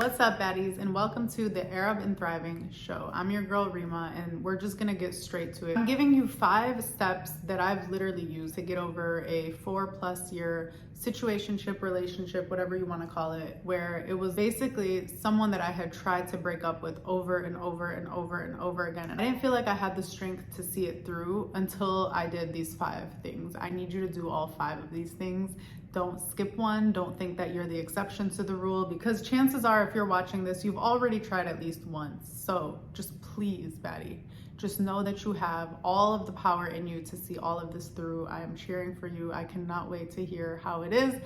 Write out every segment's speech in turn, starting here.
What's up, baddies, and welcome to the Arab and Thriving show. I'm your girl Rima, and we're just gonna get straight to it. I'm giving you 5 steps that I've literally used to get over a 4+ year situationship, relationship, whatever you want to call it, where it was basically someone that I had tried to break up with over and over and over and over again. And I didn't feel like I had the strength to see it through until I did these 5 things. I need you to do all 5 of these things. Don't skip one. Don't think that you're the exception to the rule, because chances are, if you're watching this, you've already tried at least once. So just please, baddie, just know that you have all of the power in you to see all of this through. I am cheering for you. I cannot wait to hear how it is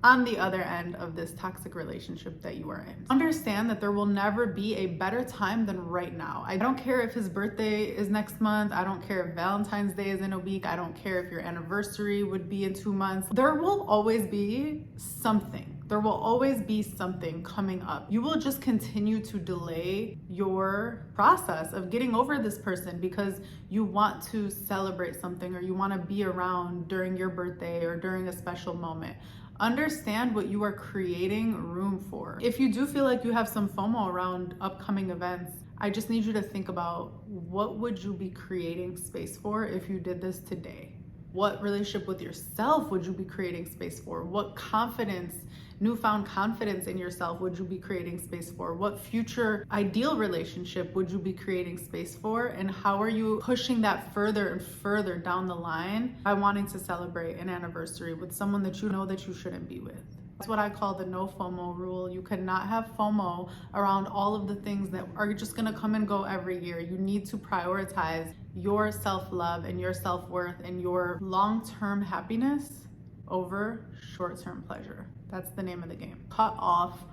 on the other end of this toxic relationship that you are in. Understand that there will never be a better time than right now. I don't care if his birthday is next month. I don't care if Valentine's Day is in a week. I don't care if your anniversary would be in 2 months. There will always be something. There will always be something coming up. You will just continue to delay your process of getting over this person because you want to celebrate something or you want to be around during your birthday or during a special moment. Understand what you are creating room for. If you do feel like you have some FOMO around upcoming events, I just need you to think about, what would you be creating space for if you did this today? What relationship with yourself would you be creating space for? What confidence, newfound confidence in yourself would you be creating space for? What future ideal relationship would you be creating space for? And how are you pushing that further and further down the line by wanting to celebrate an anniversary with someone that you know that you shouldn't be with? That's what I call the no FOMO rule. You cannot have FOMO around all of the things that are just gonna come and go every year. You need to prioritize your self-love and your self-worth and your long-term happiness over short-term pleasure. That's the name of the game. Cut off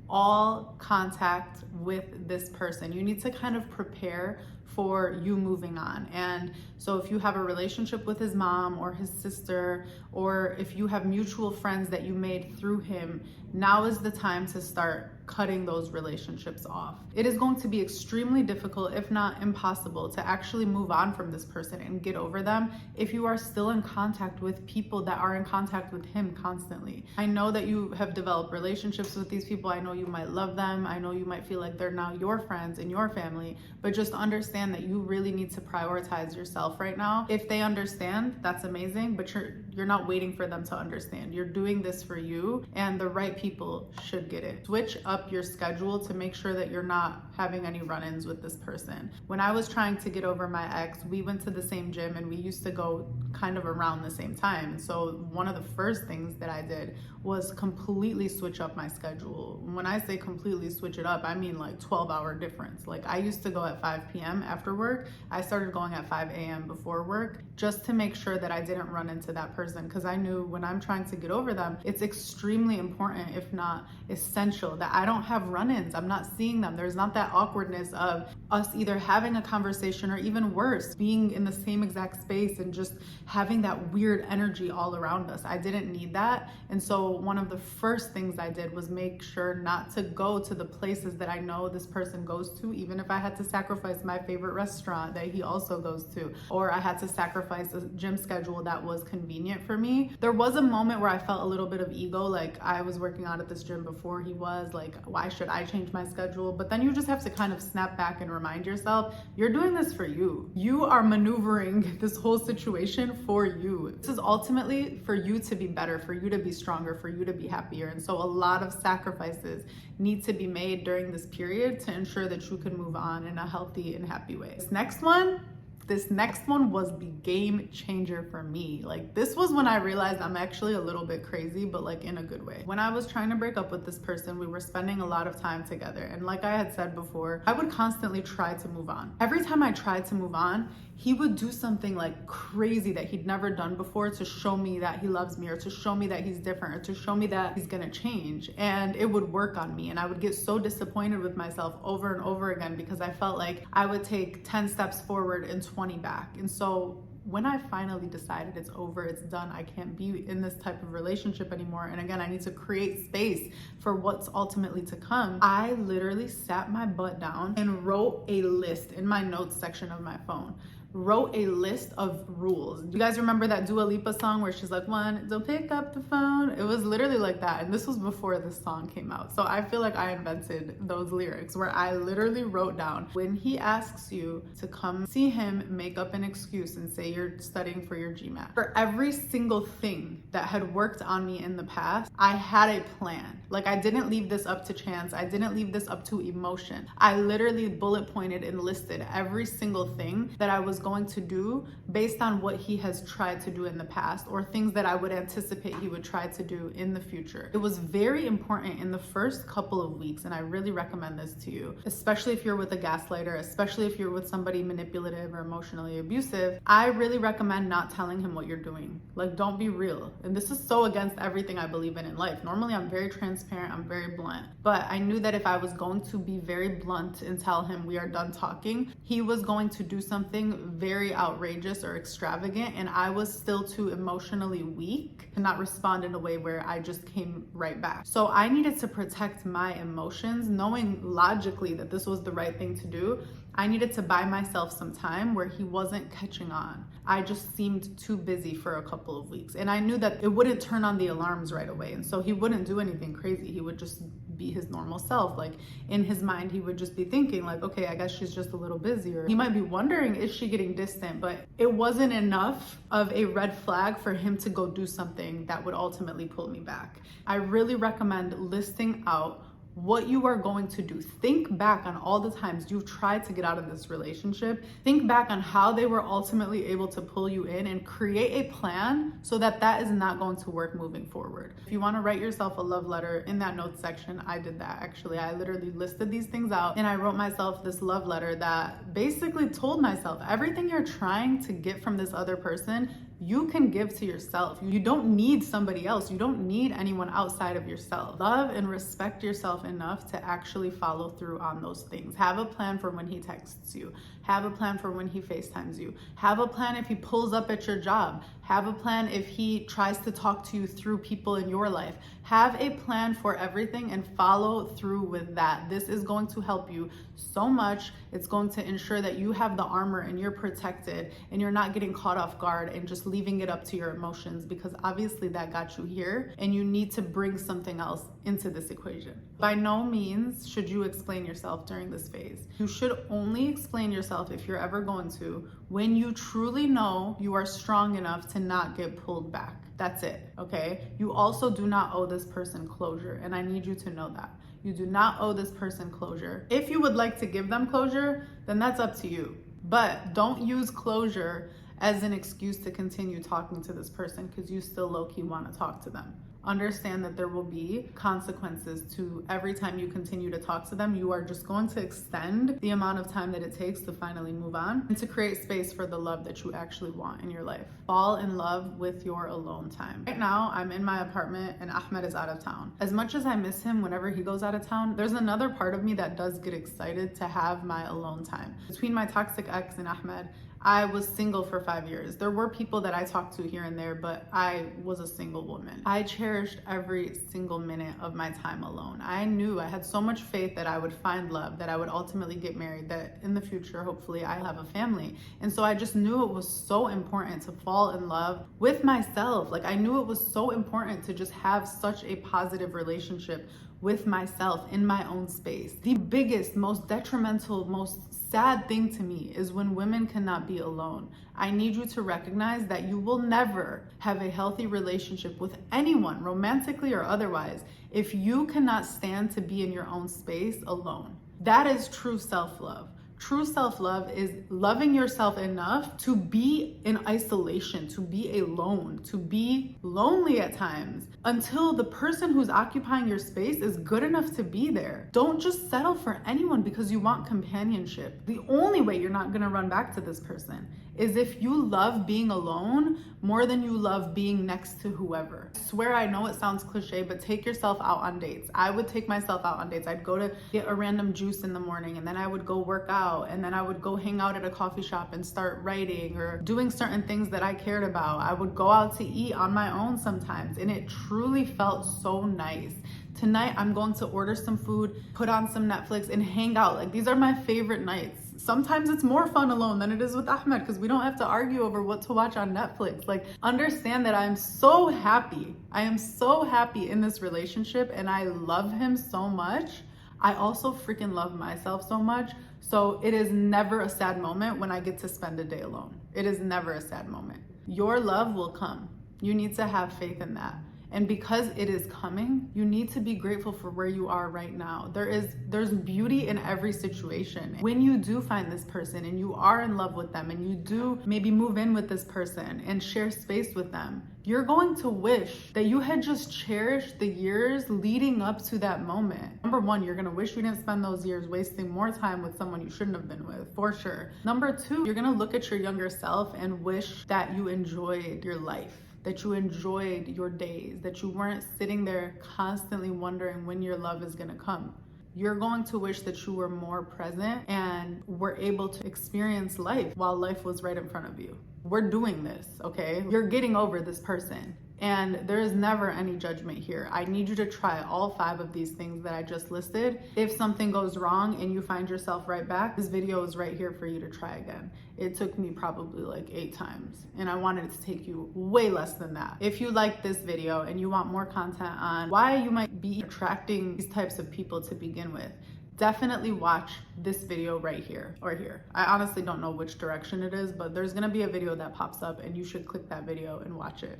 all contact with this person. You need to kind of prepare for you moving on. And so if you have a relationship with his mom or his sister, or if you have mutual friends that you made through him, now is the time to start cutting those relationships off. It is going to be extremely difficult, if not impossible, to actually move on from this person and get over them if you are still in contact with people that are in contact with him constantly. I know that you have developed relationships with these people. I know you might love them. I know you might feel like they're now your friends and your family, but just understand that you really need to prioritize yourself right now. If they understand, that's amazing, but you're not waiting for them to understand. You're doing this for you, and the right people should get it. Switch up your schedule to make sure that you're not having any run-ins with this person. When I was trying to get over my ex, we went to the same gym and we used to go kind of around the same time. So one of the first things that I did was completely switch up my schedule. When I say completely switch it up, I mean like 12-hour difference. Like, I used to go at 5 p.m. after work. I started going at 5 a.m. before work, just to make sure that I didn't run into that person, because I knew when I'm trying to get over them, it's extremely important, if not essential, that I don't have run-ins. I'm not seeing them. There's not that awkwardness of us either having a conversation or, even worse, being in the same exact space and just having that weird energy all around us. I didn't need that. And so one of the first things I did was make sure not to go to the places that I know this person goes to, even if I had to sacrifice my favorite restaurant that he also goes to, or I had to sacrifice a gym schedule that was convenient for me. There was a moment where I felt a little bit of ego, like I was working out at this gym before he was, like, why should I change my schedule? But then you just have to kind of snap back and remind yourself, you're doing this for you. You are maneuvering this whole situation for you. This is ultimately for you to be better, for you to be stronger, for you to be happier. And so a lot of sacrifices need to be made during this period to ensure that you can move on in a healthy and happy way. This next one was the game changer for me. Like, this was when I realized I'm actually a little bit crazy, but like in a good way. When I was trying to break up with this person, we were spending a lot of time together. And like I had said before, I would constantly try to move on. Every time I tried to move on, he would do something like crazy that he'd never done before to show me that he loves me, or to show me that he's different, or to show me that he's gonna change. And it would work on me. And I would get so disappointed with myself over and over again, because I felt like I would take 10 steps forward and 20 back. And so when I finally decided it's over, it's done, I can't be in this type of relationship anymore, and again, I need to create space for what's ultimately to come, I literally sat my butt down and wrote a list in my notes section of my phone. wrote a list of rules. Do you guys remember that Dua Lipa song where she's like, one, don't pick up the phone? It was literally like that. And this was before this song came out. So I feel like I invented those lyrics where I literally wrote down, when he asks you to come see him, make up an excuse and say you're studying for your GMAT. For every single thing that had worked on me in the past, I had a plan. Like, I didn't leave this up to chance. I didn't leave this up to emotion. I literally bullet pointed and listed every single thing that I was going to do based on what he has tried to do in the past, or things that I would anticipate he would try to do in the future. It was very important in the first couple of weeks, and I really recommend this to you, especially if you're with a gaslighter, especially if you're with somebody manipulative or emotionally abusive. I really recommend not telling him what you're doing. Like, don't be real. And this is so against everything I believe in life. Normally, I'm very transparent, I'm very blunt, but I knew that if I was going to be very blunt and tell him we are done talking, he was going to do something very outrageous or extravagant, and I was still too emotionally weak to not respond in a way where I just came right back. So I needed to protect my emotions, knowing logically that this was the right thing to do. I needed to buy myself some time where he wasn't catching on. I just seemed too busy for a couple of weeks, and I knew that it wouldn't turn on the alarms right away, and so he wouldn't do anything crazy. He would just be his normal self. Like, in his mind, he would just be thinking like, okay, I guess she's just a little busy, or he might be wondering, is she getting distant? But it wasn't enough of a red flag for him to go do something that would ultimately pull me back. I really recommend listing out what you are going to do. Think back on all the times you've tried to get out of this relationship. Think back on how they were ultimately able to pull you in, and create a plan so that that is not going to work moving forward. If you want to write yourself a love letter, in that notes section, I did that actually. I literally listed these things out, and I wrote myself this love letter that basically told myself everything you're trying to get from this other person, you can give to yourself. You don't need somebody else. You don't need anyone outside of yourself. Love and respect yourself enough to actually follow through on those things. Have a plan for when he texts you. Have a plan for when he FaceTimes you. Have a plan if he pulls up at your job. Have a plan if he tries to talk to you through people in your life. Have a plan for everything and follow through with that. This is going to help you so much. It's going to ensure that you have the armor and you're protected and you're not getting caught off guard and just leaving it up to your emotions, because obviously that got you here and you need to bring something else into this equation. By no means should you explain yourself during this phase. You should only explain yourself, if you're ever going to, when you truly know you are strong enough to not get pulled back. That's it, okay? You also do not owe this person closure, and I need you to know that. You do not owe this person closure. If you would like to give them closure, then that's up to you. But don't use closure as an excuse to continue talking to this person, because you still low-key want to talk to them. Understand that there will be consequences to every time you continue to talk to them. You are just going to extend the amount of time that it takes to finally move on and to create space for the love that you actually want in your life. Fall in love with your alone time. Right now, I'm in my apartment and Ahmed is out of town. As much as I miss him whenever he goes out of town, there's another part of me that does get excited to have my alone time. Between my toxic ex and Ahmed, I was single for 5 years. There were people that I talked to here and there, but I was a single woman. I cherished every single minute of my time alone. I knew, I had so much faith that I would find love, that I would ultimately get married, that in the future, hopefully, I'll have a family. And so I just knew it was so important to fall in love with myself. Like, I knew it was so important to just have such a positive relationship with myself in my own space. The biggest, most detrimental, most sad thing to me is when women cannot be alone. I need you to recognize that you will never have a healthy relationship with anyone, romantically or otherwise, if you cannot stand to be in your own space alone. That is true self-love. True self-love is loving yourself enough to be in isolation, to be alone, to be lonely at times, until the person who's occupying your space is good enough to be there. Don't just settle for anyone because you want companionship. The only way you're not gonna run back to this person is if you love being alone more than you love being next to whoever. I swear, I know it sounds cliche, but take yourself out on dates. I would take myself out on dates. I'd go to get a random juice in the morning, and then I would go work out, and then I would go hang out at a coffee shop and start writing or doing certain things that I cared about. I would go out to eat on my own sometimes, and it truly felt so nice Tonight, I'm going to order some food, put on some Netflix, and hang out. Like, these are my favorite nights. Sometimes it's more fun alone than it is with Ahmed because we don't have to argue over what to watch on Netflix. Like, understand that I'm so happy. I am so happy in this relationship and I love him so much. I also freaking love myself so much. So it is never a sad moment when I get to spend a day alone. It is never a sad moment. Your love will come. You need to have faith in that. And because it is coming, you need to be grateful for where you are right now. There's beauty in every situation. When you do find this person and you are in love with them and you do maybe move in with this person and share space with them, you're going to wish that you had just cherished the years leading up to that moment. Number one, you're gonna wish you didn't spend those years wasting more time with someone you shouldn't have been with, for sure. Number two, you're gonna look at your younger self and wish that you enjoyed your life, that you enjoyed your days, that you weren't sitting there constantly wondering when your love is gonna come. You're going to wish that you were more present and were able to experience life while life was right in front of you. We're doing this, okay? You're getting over this person. And there is never any judgment here. I need you to try all 5 of these things that I just listed. If something goes wrong and you find yourself right back, this video is right here for you to try again. It took me probably like 8 times and I wanted it to take you way less than that. If you like this video and you want more content on why you might be attracting these types of people to begin with, definitely watch this video right here or here. I honestly don't know which direction it is, but there's gonna be a video that pops up and you should click that video and watch it.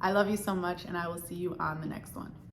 I love you so much and I will see you on the next one.